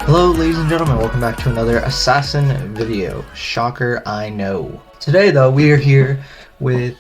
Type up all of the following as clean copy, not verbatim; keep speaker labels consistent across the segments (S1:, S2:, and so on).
S1: Hello ladies and gentlemen, welcome back to another assassin video. Shocker, I know. Today though, we are here with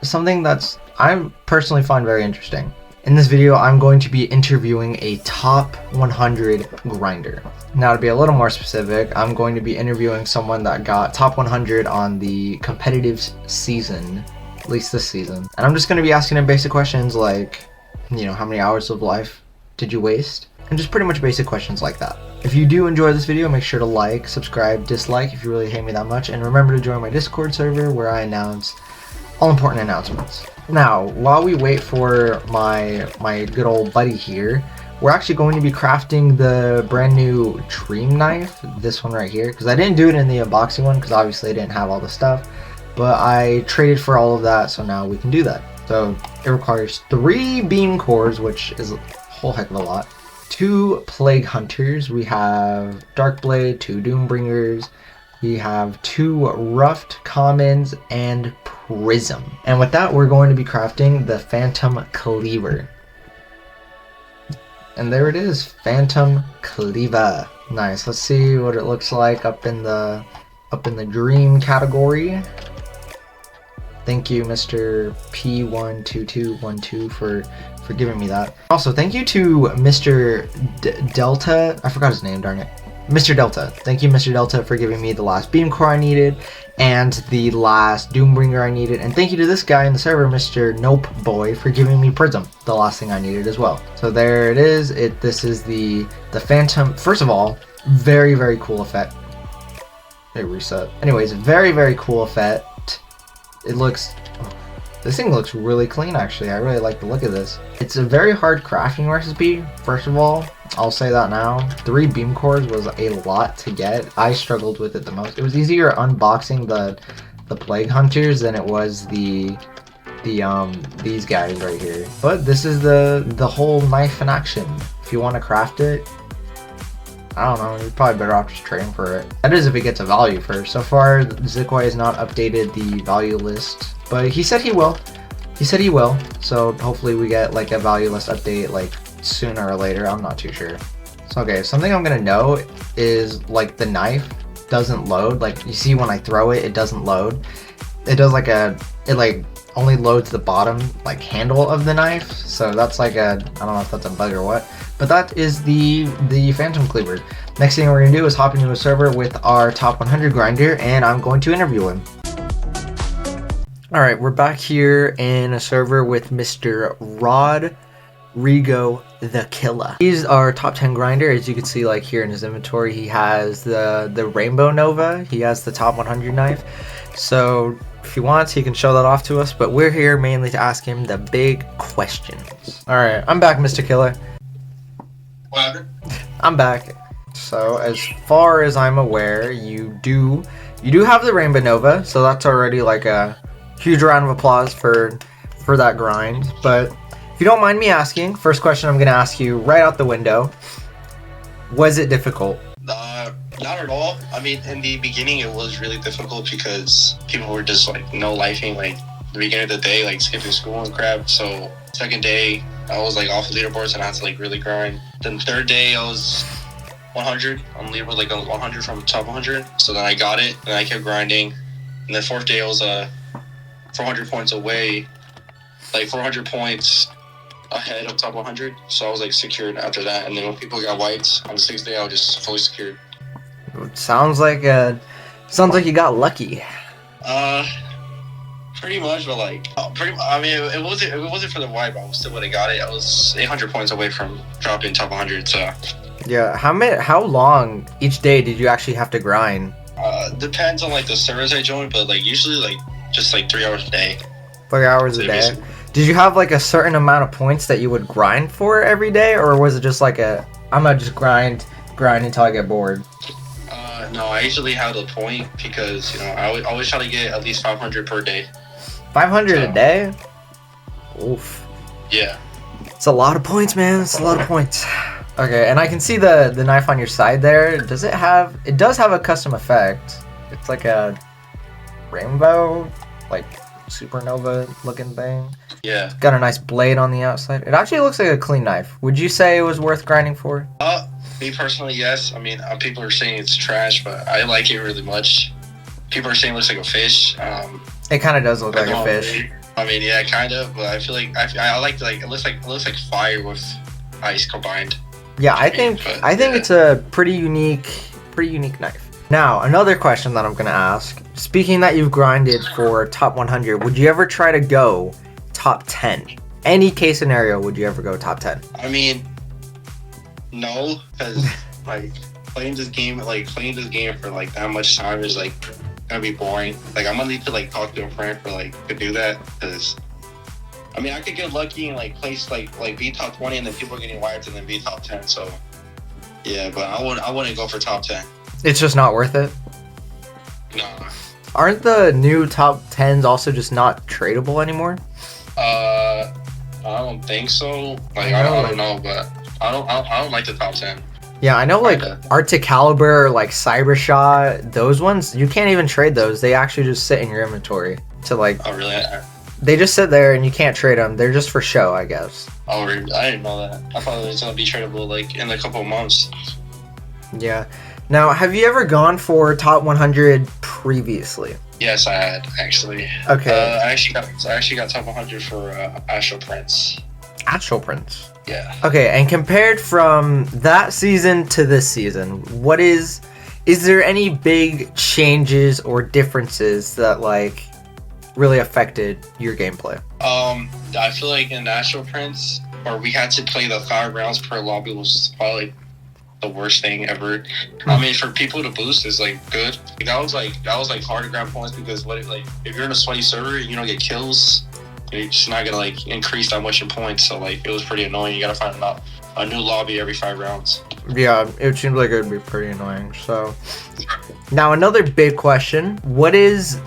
S1: something that's I personally find very interesting. In this video, I'm going to be interviewing a top 100 grinder. Now to be a little more specific, I'm going to be interviewing someone that got top 100 on the competitive season, at least this season. And I'm just going to be asking him basic questions like, how many hours of life did you waste? And just pretty much basic questions like that. If you do enjoy this video, make sure to like, subscribe, dislike if you really hate me that much, and remember to join my Discord server where I announce all important announcements. Now, while we wait for my good old buddy here, we're actually going to be crafting the brand new Dream Knife, this one right here, because I didn't do it in the unboxing one because obviously I didn't have all the stuff, but I traded for all of that, so now we can do that. So it requires 3 beam cores, which is a whole heck of a lot. 2 plague hunters, we have Darkblade, 2 Doombringers, we have 2 roughed commons, and prism. And with that, we're going to be crafting the Phantom Cleaver. And there it is, Phantom Cleaver. Nice. Let's see what it looks like up in the dream category. Thank you, Mr. P12212 for giving me that. Also, thank you to Mr. Delta. I forgot his name, darn it. Mr. Delta. Thank you, Mr. Delta, for giving me the last beam core I needed and the last Doombringer I needed. And thank you to this guy in the server, Mr. Nope Boy, for giving me Prism, the last thing I needed as well. So there it is. This is the Phantom. First of all, very, very cool effect. Hey, reset. Anyways, very, very cool effect. It looks... This thing looks really clean, actually. I really like the look of this. It's a very hard crafting recipe, first of all. I'll say that now. 3 beam cores was a lot to get. I struggled with it the most. It was easier unboxing the plague hunters than it was these guys right here. But this is the whole knife in action. If you want to craft it, I don't know, you're probably better off just trading for it. That is if it gets a value first. So far, Zikoi has not updated the value list, but he said he will. He said he will, so hopefully we get like a value list update like sooner or later. I'm not too sure. So okay, something I'm gonna know is like the knife doesn't load. Like you see when I throw it, it doesn't load. It does like it only loads the bottom like handle of the knife. So that's like I don't know if that's a bug or what. But that is the Phantom Cleaver. Next thing we're going to do is hop into a server with our top 100 grinder, and I'm going to interview him. Alright, we're back here in a server with Mr. Rodrigo the Killer. He's our top 10 grinder. As you can see, like here in his inventory, he has the Rainbow Nova. He has the top 100 knife. So if he wants, he can show that off to us, but we're here mainly to ask him the big questions. Alright, I'm back, Mr. Killer. I'm back. So as far as I'm aware, you do have the Rainbow Nova, so that's already like a huge round of applause for that grind. But if you don't mind me asking, first question I'm gonna ask you right out the window: was it difficult?
S2: Not at all. I mean, in the beginning it was really difficult because people were just like no-lifing, like the beginning of the day, like skipping school and crap. So second day I was like off the leaderboards and I had to like really grind. Then third day I was 100 on leaderboard, like 100 from top 100. So then I got it and I kept grinding. And then fourth day I was 400 points away, like 400 points ahead of top 100. So I was like secured after that. And then when people got wiped on the 6th day, I was just fully secured.
S1: Sounds like you got lucky.
S2: Pretty much, but like, I mean, it wasn't for the wipe. I still would have got it. I was 800 points away from dropping top 100. So
S1: yeah, how long each day did you actually have to grind?
S2: Depends on like the servers I joined, but like usually like just like 3 hours a day.
S1: 3 hours a day. Did you have like a certain amount of points that you would grind for every day, or was it just like I'm gonna just grind until I get bored?
S2: No, I usually have a point because I always try to get at least 500 per day.
S1: 500 a day? Oof.
S2: Yeah.
S1: It's a lot of points, man. It's a lot of points. Okay, and I can see the knife on your side there. It does have a custom effect. It's like a rainbow, like supernova looking thing.
S2: Yeah.
S1: It's got a nice blade on the outside. It actually looks like a clean knife. Would you say it was worth grinding for?
S2: Me personally, yes. I mean, people are saying it's trash, but I like it really much. People are saying it looks like a fish.
S1: It kind of does look like a fish.
S2: I mean, yeah, kind of, but I feel like I like it looks like fire with ice combined.
S1: Yeah, I think it's a pretty unique knife. Now, another question that I'm gonna ask. Speaking that you've grinded for top 100, would you ever try to go top 10? Any case scenario, would you ever go top 10?
S2: I mean, no, because like playing this game for like that much time is like gonna be boring. Like I'm gonna need to like talk to a friend for like to do that, because I mean I could get lucky and like place like be top 20 and then people are getting wiped and then be top 10. So yeah, but I wouldn't go for top 10.
S1: It's just not worth it.
S2: Nah.
S1: Aren't the new top 10s also just not tradable anymore?
S2: I don't think so. Like I don't know, but I don't like the top 10.
S1: Yeah, I know, like Arctic Caliber, like Cyber Shot, those ones, you can't even trade those. They actually just sit in your inventory to like.
S2: Oh really?
S1: They just sit there and you can't trade them. They're just for show, I guess.
S2: Oh, I didn't know that. I thought it was gonna be tradable like in a couple of months.
S1: Yeah. Now, have you ever gone for top 100 previously?
S2: Yes, I had actually.
S1: Okay.
S2: I actually got top 100 for Astral Prince.
S1: Astral Prince.
S2: Yeah.
S1: Okay, and compared from that season to this season, is there any big changes or differences that like really affected your gameplay?
S2: I feel like in Astral Prince, where we had to play the 5 rounds per lobby, was probably the worst thing ever. I mean, for people to boost is like good. That was like hard to grab points, because if you're in a sweaty server and you don't get kills, you're just not gonna like increase that much in points. So like it was pretty annoying. You gotta find a new lobby every 5 rounds.
S1: Yeah, it seems like it would be pretty annoying. So now another big question: what is,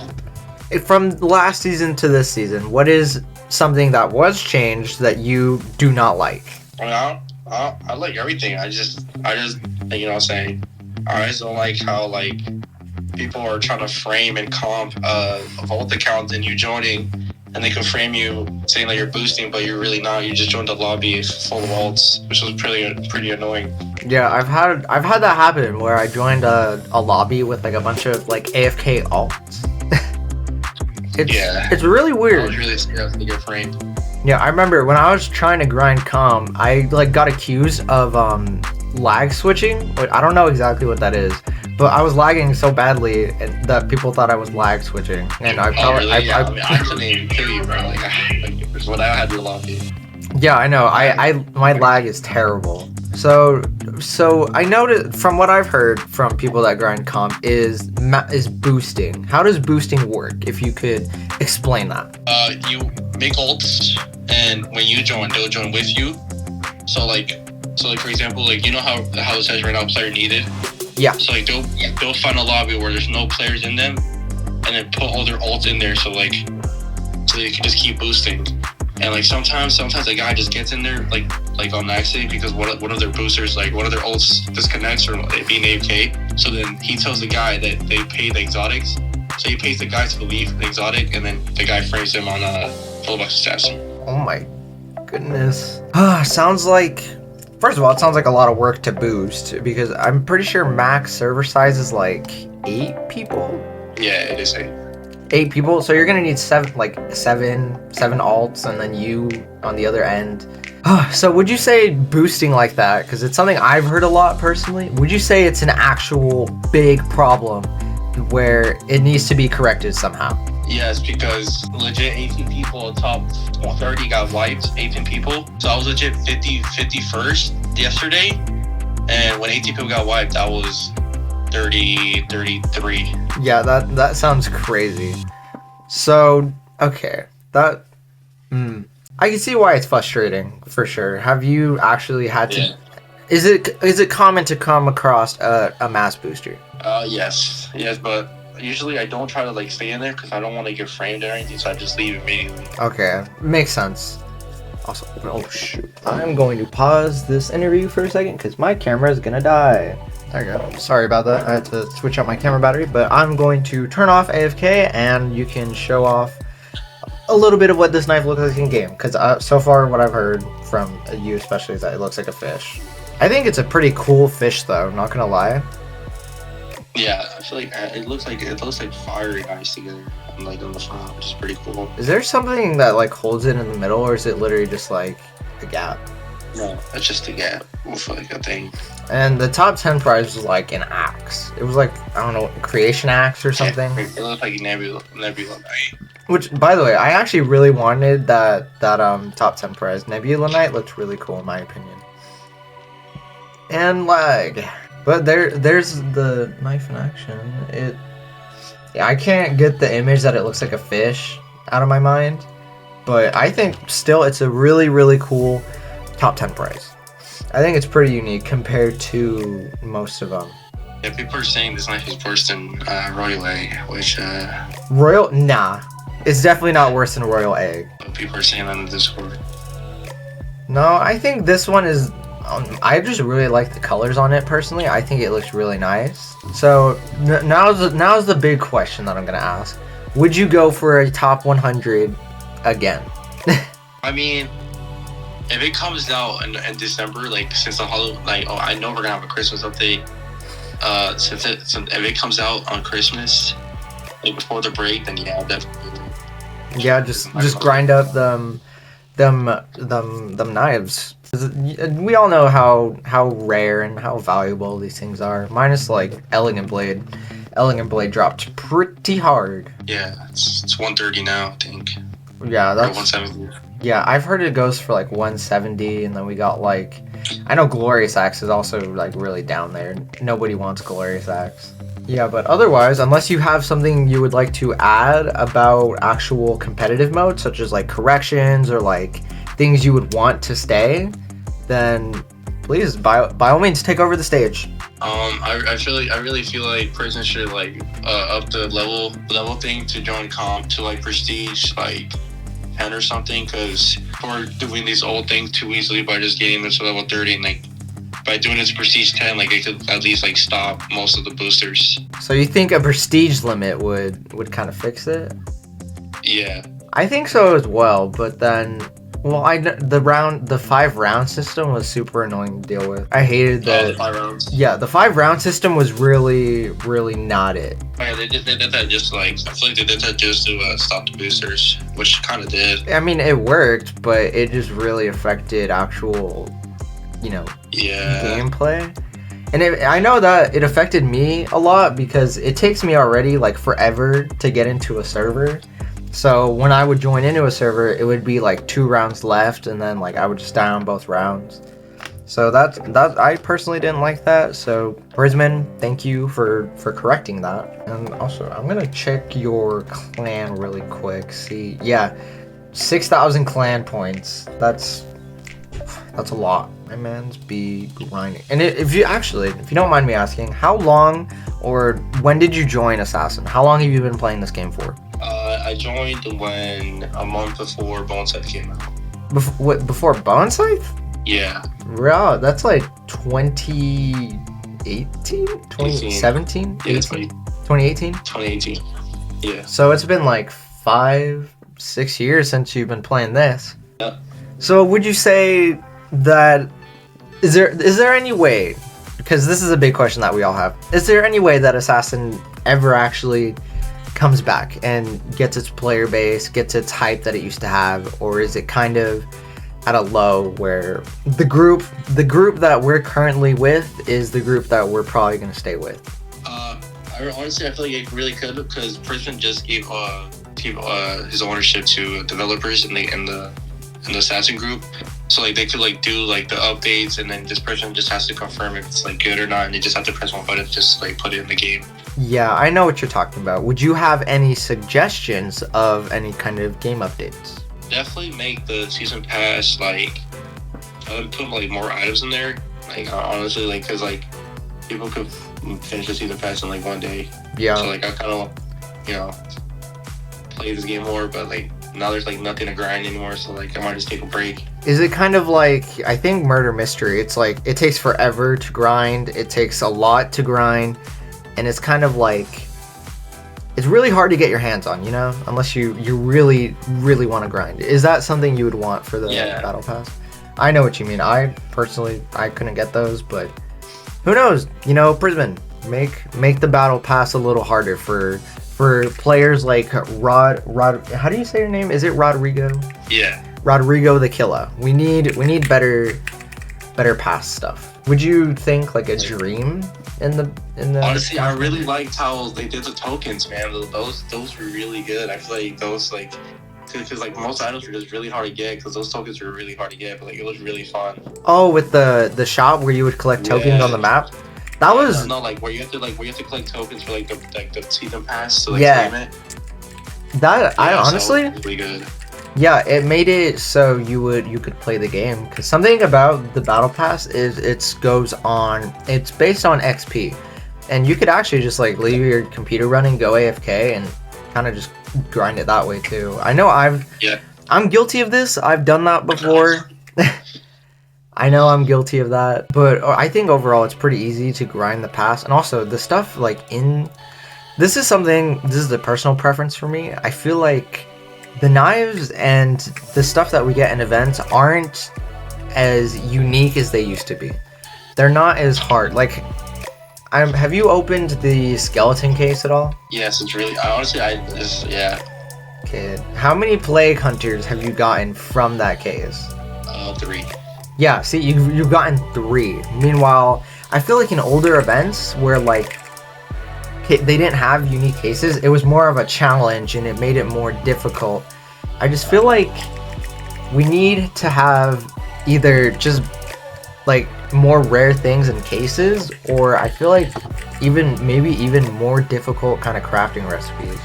S1: from last season to this season, what is something that was changed that you do not like?
S2: I like everything. I just you know what I'm saying, I just don't like how like people are trying to frame and comp a vault account and you joining, and they can frame you saying that you're boosting, but you're really not. You just joined a lobby full of alts, which was pretty annoying.
S1: Yeah, I've had that happen where I joined a lobby with like a bunch of like AFK alts. It's really weird.
S2: I was really scared to get framed.
S1: Yeah, I remember when I was trying to grind comp, I like got accused of lag switching. I don't know exactly what that is, but I was lagging so badly that people thought I was lag switching, and I felt
S2: really? I couldn't even kill you, bro. Like when I had your lobby.
S1: Yeah, I know. My lag is terrible. So I noticed from what I've heard from people that grind comp is boosting. How does boosting work? If you could explain that.
S2: You make ults, and when you join, they'll join with you. So like for example, like you know how it says right now player needed.
S1: Yeah.
S2: So like they'll find a lobby where there's no players in them, and then put all their ults in there. So you can just keep boosting. And like sometimes a guy just gets in there like on accident because one of their boosters, like one of their ults disconnects or being AFK. So then he tells the guy that they pay the exotics. So he pays the guy to leave the exotic, and then the guy frames him on a full box assassin.
S1: Oh my goodness. Sounds like, first of all, it sounds like a lot of work to boost, because I'm pretty sure max server size is like 8 people.
S2: Yeah, it is 8.
S1: 8 people, so you're gonna need seven alts, and then you on the other end. So would you say boosting like that, because it's something I've heard a lot personally, would you say it's an actual big problem where it needs to be corrected somehow?
S2: Yes, because legit 18 people top 30 got wiped, 18 people. So I was legit 51st yesterday, and when 18 people got wiped, I was 33.
S1: Yeah, that sounds crazy. So, okay, that I can see why it's frustrating, for sure. Have you actually had to? Yeah. Is it common to come across a mass booster?
S2: Yes, but usually I don't try to like stay in there because I don't want to get framed or anything, so I just leave immediately.
S1: Okay, makes sense. Also, oh shoot, I'm going to pause this interview for a second because my camera is gonna die. There you go. Sorry about that. I had to switch out my camera battery, but I'm going to turn off AFK, and you can show off a little bit of what this knife looks like in game. Because so far, what I've heard from you especially is that it looks like a fish. I think it's a pretty cool fish, though. Not gonna lie.
S2: Yeah, I feel like it looks like fiery ice together, like on the front, which is pretty cool.
S1: Is there something that like holds it in the middle, or is it literally just like a gap?
S2: No, that's just a gap with like a thing.
S1: And the top 10 prize was like an axe. It was like, I don't know, creation axe or something.
S2: Yeah, it looked like Nebula Knight.
S1: Which, by the way, I actually really wanted that top 10 prize. Nebula Knight looked really cool in my opinion. And lag. But there's the knife in action. Yeah, I can't get the image that it looks like a fish out of my mind. But I think still it's a really, really cool top 10 prize. I think it's pretty unique compared to most of them.
S2: Yeah, people are saying this knife is worse than Royal Egg, which
S1: Royal, nah. It's definitely not worse than Royal Egg.
S2: people are saying that in the Discord.
S1: No, I think this one is... I just really like the colors on it personally. I think it looks really nice. So now's the big question that I'm gonna ask. Would you go for a top 100 again?
S2: I mean, if it comes out in December, like since the Halloween, like I know we're gonna have a Christmas update. Since if it comes out on Christmas, like before the break, then yeah, definitely.
S1: Yeah, just grind up them knives. We all know how rare and how valuable these things are. Minus like Elegant Blade. Elegant Blade dropped pretty hard.
S2: Yeah, it's 130 now, I think.
S1: Yeah, that's
S2: 170.
S1: Yeah, I've heard it goes for like 170, and then we got like, I know Glorious Axe is also like really down there. Nobody wants Glorious Axe. Yeah, but otherwise, unless you have something you would like to add about actual competitive mode, such as like corrections or like things you would want to stay, then please by all means take over the stage.
S2: I really feel like Prison should like up the level thing to join comp to like prestige like 10 or something, because we're doing these old things too easily by just getting them to level 30, and like by doing it to prestige 10, like it could at least like stop most of the boosters.
S1: So you think a prestige limit would kind of fix it?
S2: Yeah.
S1: I think so as well, but then, well, the 5 round system was super annoying to deal with. I hated
S2: the 5 rounds.
S1: Yeah, the 5 round system was really, really not it.
S2: Oh, yeah, they did that just like, I feel like they did that just to stop the boosters, which kind of did.
S1: I mean, it worked, but it just really affected actual, gameplay. And I know that it affected me a lot because it takes me already like forever to get into a server. So when I would join into a server, it would be like 2 rounds left, and then like I would just die on both rounds. So that I personally didn't like that. So Brisman, thank you for correcting that. And also, I'm gonna check your clan really quick. See, yeah, 6,000 clan points. That's a lot. My man's be grinding. And if you don't mind me asking, how long or when did you join Assassin? How long have you been playing this game for?
S2: I joined a month before Bone Scythe came out.
S1: Before Bone Scythe?
S2: Yeah.
S1: Wow, that's like 2018? 2017? 2018?
S2: 2018. Yeah.
S1: So it's been like 5-6 years since you've been playing this.
S2: Yeah.
S1: So would you say that is there any way, because this is a big question that we all have, is there any way that Assassin ever actually comes back and gets its player base, gets its hype that it used to have, or is it kind of at a low where the group that we're currently with is the group that we're probably going to stay with?
S2: Honestly, I feel like it really could, because Prison just gave his ownership to developers in the Assassin group, so like they could like do like the updates, and then this person just has to confirm if it's like good or not, and they just have to press one button to just like put it in the game.
S1: Yeah, I know what you're talking about. Would you have any suggestions of any kind of game updates?
S2: Definitely make the season pass like put like more items in there. Like honestly, like because like people could finish the season pass in like one day.
S1: Yeah.
S2: So like I kind of play this game more, but like now there's like nothing to grind anymore, so like I might just take a break.
S1: Is it kind of like, I think Murder Mystery, it's like it takes forever to grind, it takes a lot to grind, and it's kind of like it's really hard to get your hands on, unless you really, really want to grind. Is that something you would want for the battle pass? I know what you mean. I personally, I couldn't get those, but who knows? You know, Prisman, make the battle pass a little harder for players like Rod. How do you say your name? Is it Rodrigo?
S2: Yeah.
S1: Rodrigo the Killer. We need better pass stuff. Would you think like a dream in the?
S2: Honestly, I really liked how they did the tokens, man. Those were really good. I feel like those like. Because like most items were just really hard to get because those tokens were really hard to get, but like it was really fun.
S1: Oh, with the shop where you would collect tokens on the map. That was
S2: no, like where you have to collect tokens for like the season pass to like claim it.
S1: That I honestly
S2: so really good.
S1: Yeah, it made it so you could play the game because something about the battle pass is it's based on XP, and you could actually just like leave your computer running, go AFK, and kind of just grind it that way too. I know I'm guilty of this. I've done that before. I know I'm guilty of that, but I think overall it's pretty easy to grind the pass, and also the stuff like this is the personal preference for me. I feel like the knives and the stuff that we get in events aren't as unique as they used to be. They're not as hard. Like, have you opened the skeleton case at all?
S2: Yes, it's really. Yeah.
S1: Okay. How many plague hunters have you gotten from that case?
S2: 3.
S1: Yeah. See, you've gotten 3. Meanwhile, I feel like in older events where like they didn't have unique cases, it was more of a challenge and it made it more difficult. I just feel like we need to have either just like more rare things in cases, or I feel like maybe even more difficult kind of crafting recipes.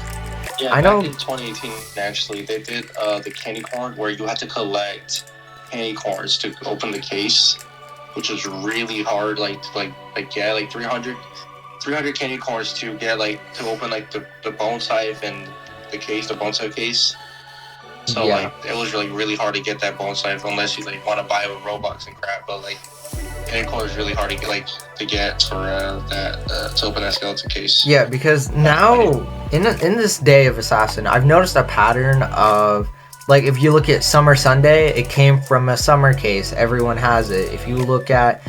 S2: Yeah, I know. Back in 2018, actually, they did the candy corn where you had to collect candy corns to open the case, which was really hard. Like 300 candy corns to get to open the bone sieve and the bone sieve case. So it was really hard to get that bone sieve unless you want to buy it with Robux and crap. But candy corn is really hard to get for to open that skeleton case.
S1: Yeah, because now in this day of Assassin, I've noticed a pattern of if you look at Summer Sunday, it came from a summer case. Everyone has it. If you look at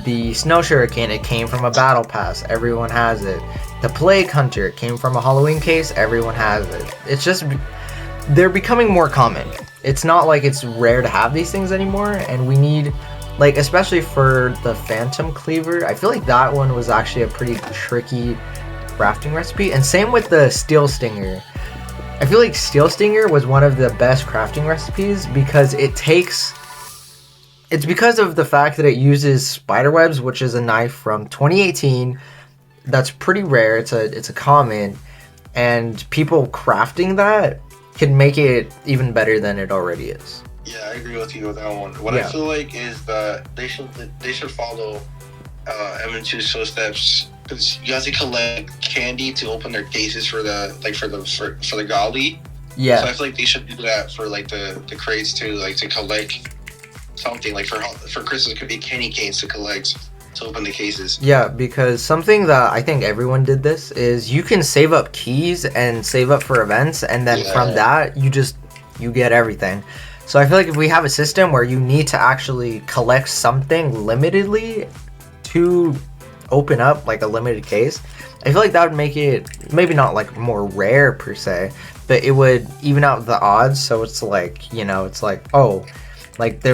S1: the Snow Shuriken, it came from a battle pass. Everyone has it. The Plague Hunter, it came from a Halloween case. Everyone has it. It's just they're becoming more common. It's not like it's rare to have these things anymore, and we need especially for the Phantom Cleaver. I feel like that one was actually a pretty tricky crafting recipe, and same with the Steel Stinger. I feel like Steel Stinger was one of the best crafting recipes because it's because of the fact that it uses spiderwebs, which is a knife from 2018 that's pretty rare. It's a common, and people crafting that can make it even better than it already is.
S2: Yeah, I agree with you with that one. What I feel like is that they should follow M2's footsteps, because you have to collect candy to open their cases for the Gali.
S1: Yeah.
S2: So I feel like they should do that for the crates too, to collect something for Christmas. It could be candy canes to collect to open the cases.
S1: Yeah, because something that I think everyone did this is you can save up keys and save up for events, and then from that you get everything. So I feel like if we have a system where you need to actually collect something limitedly to open up a limited case, I feel like that would make it maybe not more rare per se, but it would even out the odds. So it's there'll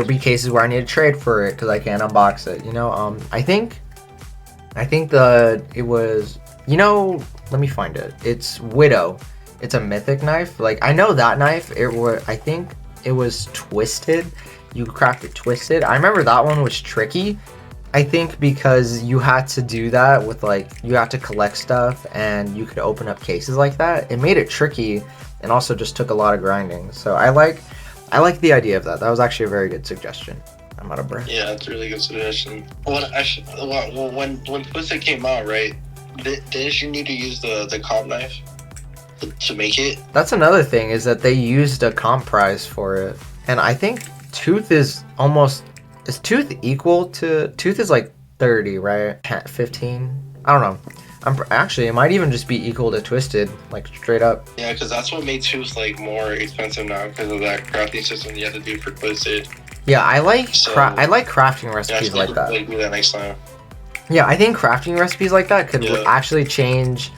S1: be cases where I need to trade for it because I can't unbox it. I think it was, let me find it. It's Widow. It's a mythic knife. I know that knife. I think it was twisted. You craft it twisted. I remember that one was tricky. I think because you had to do that with you have to collect stuff and you could open up cases like that. It made it tricky and also just took a lot of grinding. So I like the idea of that. That was actually a very good suggestion. I'm out of breath.
S2: Yeah, it's a really good suggestion. When Twisted came out, right? Didn't you need to use the comp knife to make it?
S1: That's another thing, is that they used a comp prize for it, and I think Tooth is Tooth equal to Tooth is 30, right? 15. I don't know. Actually, it might even just be equal to Twisted, straight up.
S2: Yeah, because that's what made Tooth more expensive now, because of that crafting system you have to do for Twisted.
S1: Yeah, I like
S2: So
S1: crafting
S2: yeah,
S1: recipes
S2: I
S1: like
S2: should
S1: that.
S2: like do that next time.
S1: Yeah, I think crafting recipes like that could
S2: Yeah.
S1: actually change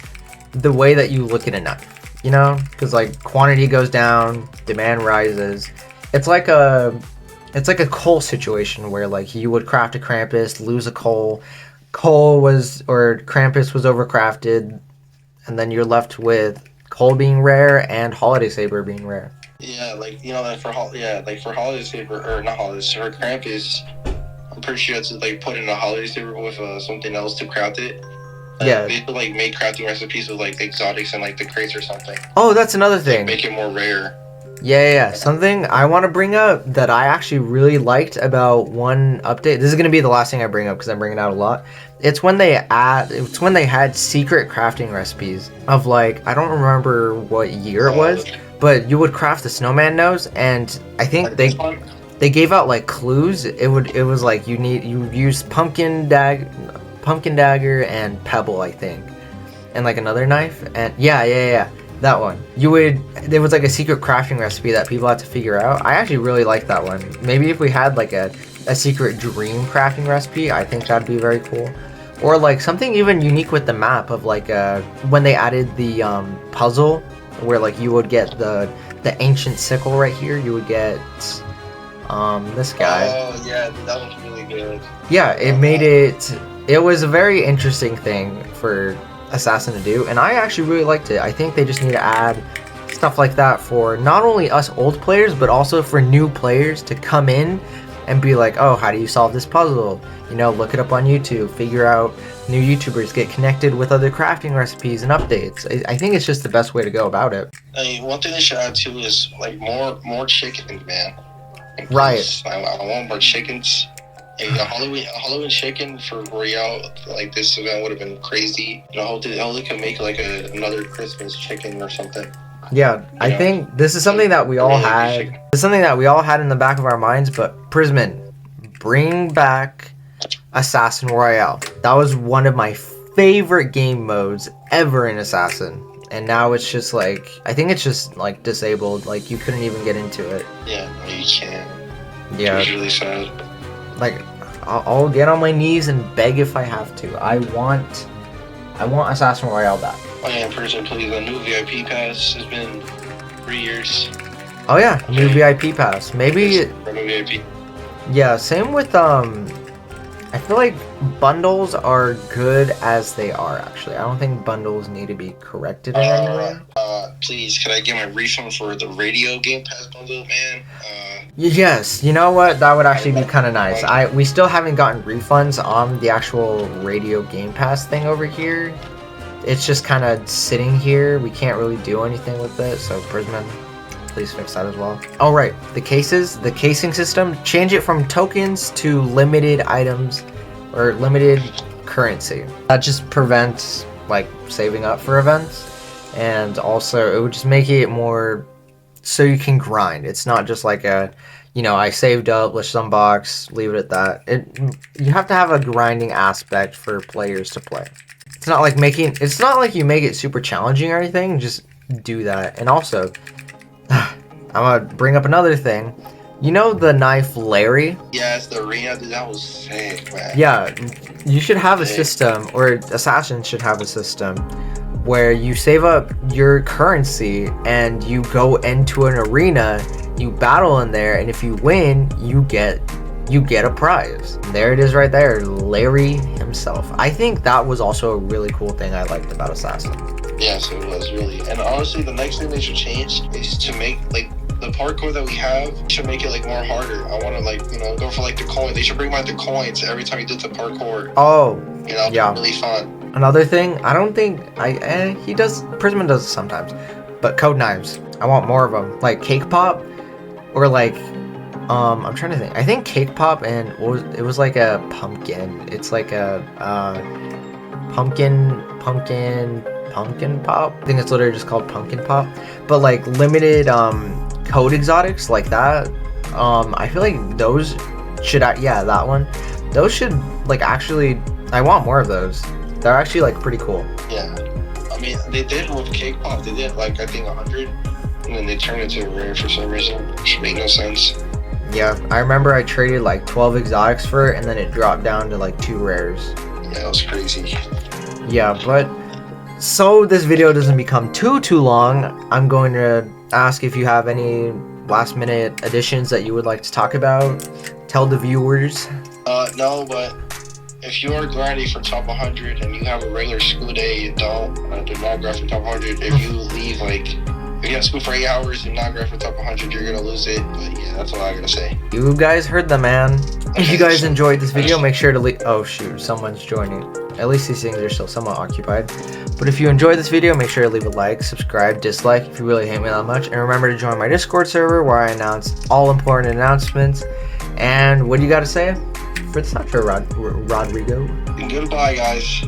S1: the way that you look at a knife. You know, because like quantity goes down, demand rises. It's like a coal situation where like you would craft a Krampus, lose a Krampus was overcrafted, and then you're left with coal being rare and holiday saber being rare.
S2: Yeah, like like for holiday saber or not holiday saber, Krampus. I'm pretty sure it's like put in a holiday saber with something else to craft it.
S1: Yeah.
S2: They could like make crafting recipes with like exotics and like the crates or something.
S1: Oh, that's another thing.
S2: Like, make it more rare.
S1: Yeah. Something I want to bring up that I actually really liked about one update. This is going to be the last thing I bring up because I'm bringing it out a lot. It's when they had secret crafting recipes of like, I don't remember what year it was, but you would craft the snowman nose, and I think they gave out like clues. It was like you use pumpkin dagger and pebble, I think, and like another knife, and yeah, that one. There was like a secret crafting recipe that people had to figure out. I actually really like that one. Maybe if we had like a secret dream crafting recipe, I think that'd be very cool. Or like something even unique with the map of like when they added the puzzle where like you would get the ancient sickle right here, you would get this guy.
S2: Oh yeah, that was really good.
S1: Yeah, it was a very interesting thing for Assassin to do, and I actually really liked it. I think they just need to add stuff like that for not only us old players, but also for new players to come in and be like, oh, how do you solve this puzzle? Look it up on YouTube, figure out new YouTubers, get connected with other crafting recipes and updates. I think it's just the best way to go about it.
S2: I mean, one thing they should add too is like more chicken, man.
S1: Right.
S2: I want more chickens. A Halloween chicken for Royale, like this event would have been crazy. I hope they can make like another Christmas chicken or something.
S1: Yeah, I think this is something that we all had. It's something that we all had in the back of our minds. But Prisman, bring back Assassin Royale. That was one of my favorite game modes ever in Assassin. And now it's just like, I think it's just like disabled. Like you couldn't even get into it.
S2: Yeah, you can't.
S1: Yeah.
S2: It's really sad.
S1: Like, I'll get on my knees and beg if I have to. I want Assassin Royale back.
S2: Oh yeah, person, please. The new VIP pass has been 3 years.
S1: Oh yeah, new VIP pass. Maybe.
S2: VIP.
S1: Yeah, same with I feel like bundles are good as they are. Actually, I don't think bundles need to be corrected in any way.
S2: Please, could I get my refund for the radio game pass bundle, man?
S1: Yes, you know what? That would actually be kind of nice. We still haven't gotten refunds on the actual radio game pass thing over here. It's just kind of sitting here. We can't really do anything with it. So Prisman, please fix that as well. All right, the casing system, change it from tokens to limited items or limited currency. That just prevents like saving up for events, and also it would just make it more so you can grind. It's not just like I saved up, let's unbox, leave it at that. You have to have a grinding aspect for players to play. It's not like you make it super challenging or anything, just do that. And also, I'm gonna bring up another thing. You know the knife Larry?
S2: Yeah, it's the arena. Dude, that was sick, man.
S1: Yeah, you should have a system, or Assassins should have a system, where you save up your currency and you go into an arena, you battle in there, and if you win, you get a prize. And there it is right there, Larry himself. I think that was also a really cool thing I liked about Assassin.
S2: Yes, it was really. And honestly, the next thing they should change is to make like the parkour that we have should make it like more harder. I want to go for like the coin. They should bring back the coins every time you do the parkour.
S1: Oh, yeah,
S2: really fun.
S1: Another thing, I don't think Prisman does it sometimes, but code knives. I want more of them, like cake pop, or like I'm trying to think. I think cake pop and it was like a pumpkin. It's like a pumpkin pop. I think it's literally just called pumpkin pop. But like limited code exotics like that. I feel like those should that one. Those should like actually. I want more of those. They're actually like pretty cool.
S2: Yeah, I mean they did with cake pop. They did like I think 100, and then they turned it into a rare for some reason, which made no sense.
S1: Yeah, I remember I traded like 12 exotics for it, and then it dropped down to like 2 rares.
S2: Yeah, that was crazy.
S1: Yeah, but so this video doesn't become too long, I'm going to ask if you have any last minute additions that you would like to talk about. Tell the viewers.
S2: No, but if you are grinding for top 100 and you have a regular school day, do not grind for top 100. If you leave, like, if you have school for 8 hours and not grind for top 100, you're gonna lose it. But yeah, that's all I gotta say.
S1: You guys heard the man. If you guys enjoyed this video, make sure to leave. Oh shoot, someone's joining. At least these things are still somewhat occupied. But if you enjoyed this video, make sure to leave a like, subscribe, dislike if you really hate me that much, and remember to join my Discord server where I announce all important announcements. And what do you got to say for this outro, Rodrigo?
S2: Goodbye, guys.